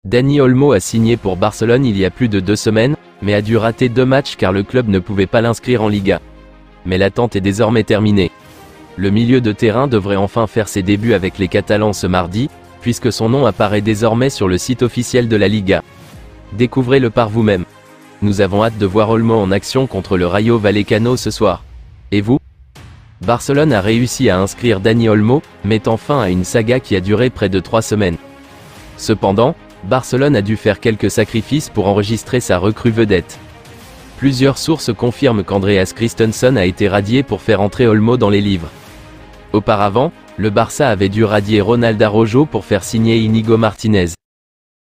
Dani Olmo a signé pour Barcelone il y a plus de 2 semaines, mais a dû rater 2 matchs car le club ne pouvait pas l'inscrire en Liga. Mais l'attente est désormais terminée. Le milieu de terrain devrait enfin faire ses débuts avec les Catalans ce mardi, puisque son nom apparaît désormais sur le site officiel de la Liga. Découvrez-le par vous-même. Nous avons hâte de voir Olmo en action contre le Rayo Vallecano ce soir. Et vous? Barcelone a réussi à inscrire Dani Olmo, mettant fin à une saga qui a duré près de 3 semaines. Cependant, Barcelone a dû faire quelques sacrifices pour enregistrer sa recrue vedette. Plusieurs sources confirment qu'Andreas Christensen a été radié pour faire entrer Olmo dans les livres. Auparavant, le Barça avait dû radier Ronald Araujo pour faire signer Íñigo Martínez.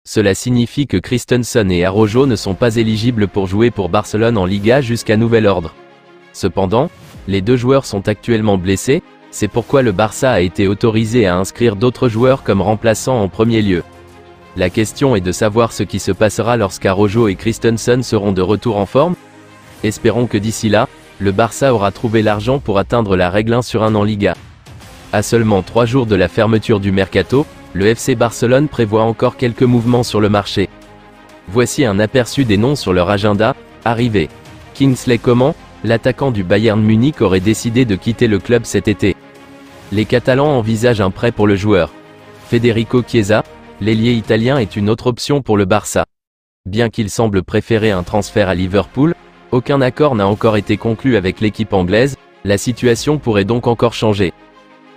Cela signifie que Christensen et Araujo ne sont pas éligibles pour jouer pour Barcelone en Liga jusqu'à nouvel ordre. Cependant, les 2 joueurs sont actuellement blessés, c'est pourquoi le Barça a été autorisé à inscrire d'autres joueurs comme remplaçants en premier lieu. La question est de savoir ce qui se passera lorsqu'Araujo et Christensen seront de retour en forme. Espérons que d'ici là, le Barça aura trouvé l'argent pour atteindre la règle 1/1 en Liga. À seulement 3 jours de la fermeture du mercato, le FC Barcelone prévoit encore quelques mouvements sur le marché. Voici un aperçu des noms sur leur agenda. Arrivé. Kingsley Coman, l'attaquant du Bayern Munich aurait décidé de quitter le club cet été. Les Catalans envisagent un prêt pour le joueur. Federico Chiesa, l'ailier italien, est une autre option pour le Barça. Bien qu'il semble préférer un transfert à Liverpool, aucun accord n'a encore été conclu avec l'équipe anglaise, la situation pourrait donc encore changer.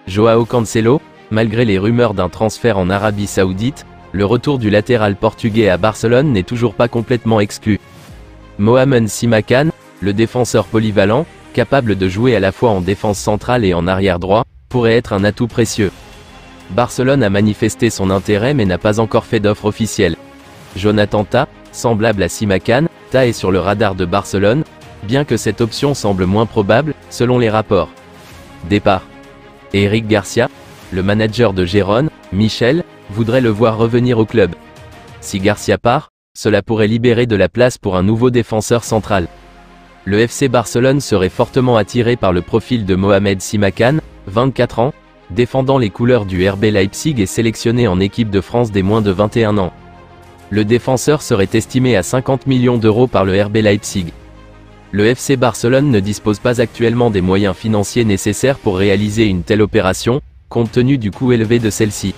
Joao Cancelo, malgré les rumeurs d'un transfert en Arabie Saoudite, le retour du latéral portugais à Barcelone n'est toujours pas complètement exclu. Mohamed Simakan, le défenseur polyvalent, capable de jouer à la fois en défense centrale et en arrière droit, pourrait être un atout précieux. Barcelone a manifesté son intérêt mais n'a pas encore fait d'offre officielle. Jonathan Tah, semblable à Simakan, Tah est sur le radar de Barcelone, bien que cette option semble moins probable, selon les rapports. Départ. Eric Garcia, le manager de Gérone, Michel, voudrait le voir revenir au club. Si Garcia part, cela pourrait libérer de la place pour un nouveau défenseur central. Le FC Barcelone serait fortement attiré par le profil de Mohamed Simakan, 24 ans, défendant les couleurs du RB Leipzig et sélectionné en équipe de France des moins de 21 ans. Le défenseur serait estimé à 50 millions d'euros par le RB Leipzig. Le FC Barcelone ne dispose pas actuellement des moyens financiers nécessaires pour réaliser une telle opération, compte tenu du coût élevé de celle-ci.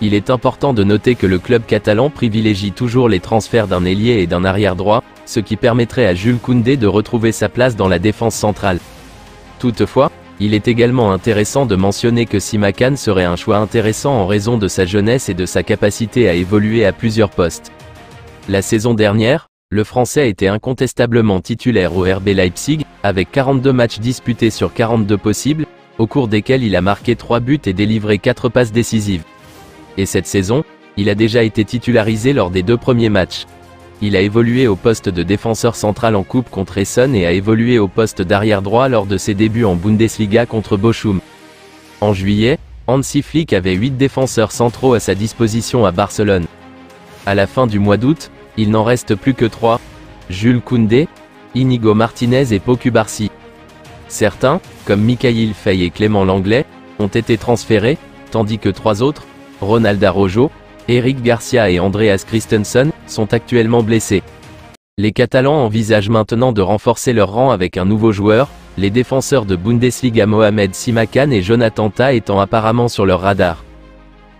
Il est important de noter que le club catalan privilégie toujours les transferts d'un ailier et d'un arrière droit, ce qui permettrait à Jules Koundé de retrouver sa place dans la défense centrale. Toutefois, il est également intéressant de mentionner que Simakan serait un choix intéressant en raison de sa jeunesse et de sa capacité à évoluer à plusieurs postes. La saison dernière, le Français était incontestablement titulaire au RB Leipzig, avec 42 matchs disputés sur 42 possibles, au cours desquels il a marqué 3 buts et délivré 4 passes décisives. Et cette saison, il a déjà été titularisé lors des 2 premiers matchs. Il a évolué au poste de défenseur central en coupe contre Essen et a évolué au poste d'arrière droit lors de ses débuts en Bundesliga contre Bochum. En juillet, Hansi Flick avait 8 défenseurs centraux à sa disposition à Barcelone. À la fin du mois d'août, il n'en reste plus que 3. Jules Koundé, Íñigo Martínez et Pau Cubarsí. Certains, comme Mikayil Faye et Clément Langlais, ont été transférés, tandis que 3 autres, Ronald Araujo, Eric Garcia et Andreas Christensen, sont actuellement blessés. Les Catalans envisagent maintenant de renforcer leur rang avec un nouveau joueur, les défenseurs de Bundesliga Mohamed Simakan et Jonathan Tah étant apparemment sur leur radar.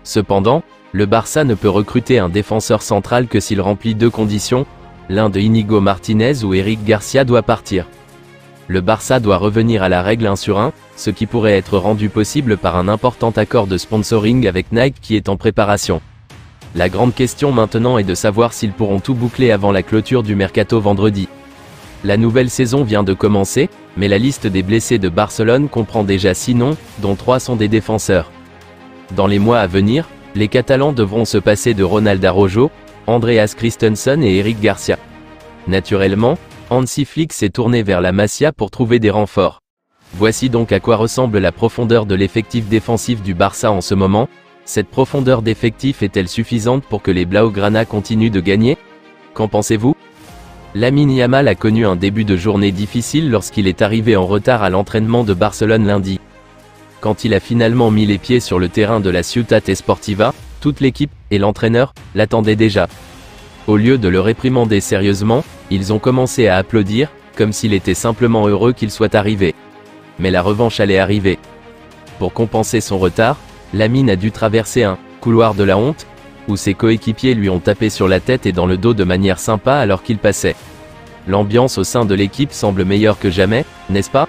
Cependant, le Barça ne peut recruter un défenseur central que s'il remplit 2 conditions, l'un de Íñigo Martínez ou Eric Garcia doit partir. Le Barça doit revenir à la règle 1/1, ce qui pourrait être rendu possible par un important accord de sponsoring avec Nike qui est en préparation. La grande question maintenant est de savoir s'ils pourront tout boucler avant la clôture du mercato vendredi. La nouvelle saison vient de commencer, mais la liste des blessés de Barcelone comprend déjà 6 noms, dont 3 sont des défenseurs. Dans les mois à venir, les Catalans devront se passer de Ronald Araujo, Andreas Christensen et Eric Garcia. Naturellement, Hansi Flick s'est tourné vers la Masia pour trouver des renforts. Voici donc à quoi ressemble la profondeur de l'effectif défensif du Barça en ce moment. Cette profondeur d'effectif est-elle suffisante pour que les Blaugrana continuent de gagner? Qu'en pensez-vous? Lamine Yamal a connu un début de journée difficile lorsqu'il est arrivé en retard à l'entraînement de Barcelone lundi. Quand il a finalement mis les pieds sur le terrain de la Ciutat Esportiva, Toute l'équipe, et l'entraîneur, l'attendaient déjà. Au lieu de le réprimander sérieusement, ils ont commencé à applaudir, comme s'il était simplement heureux qu'il soit arrivé. Mais la revanche allait arriver. Pour compenser son retard, Lamine a dû traverser un « couloir de la honte », où ses coéquipiers lui ont tapé sur la tête et dans le dos de manière sympa alors qu'il passait. L'ambiance au sein de l'équipe semble meilleure que jamais, n'est-ce pas ?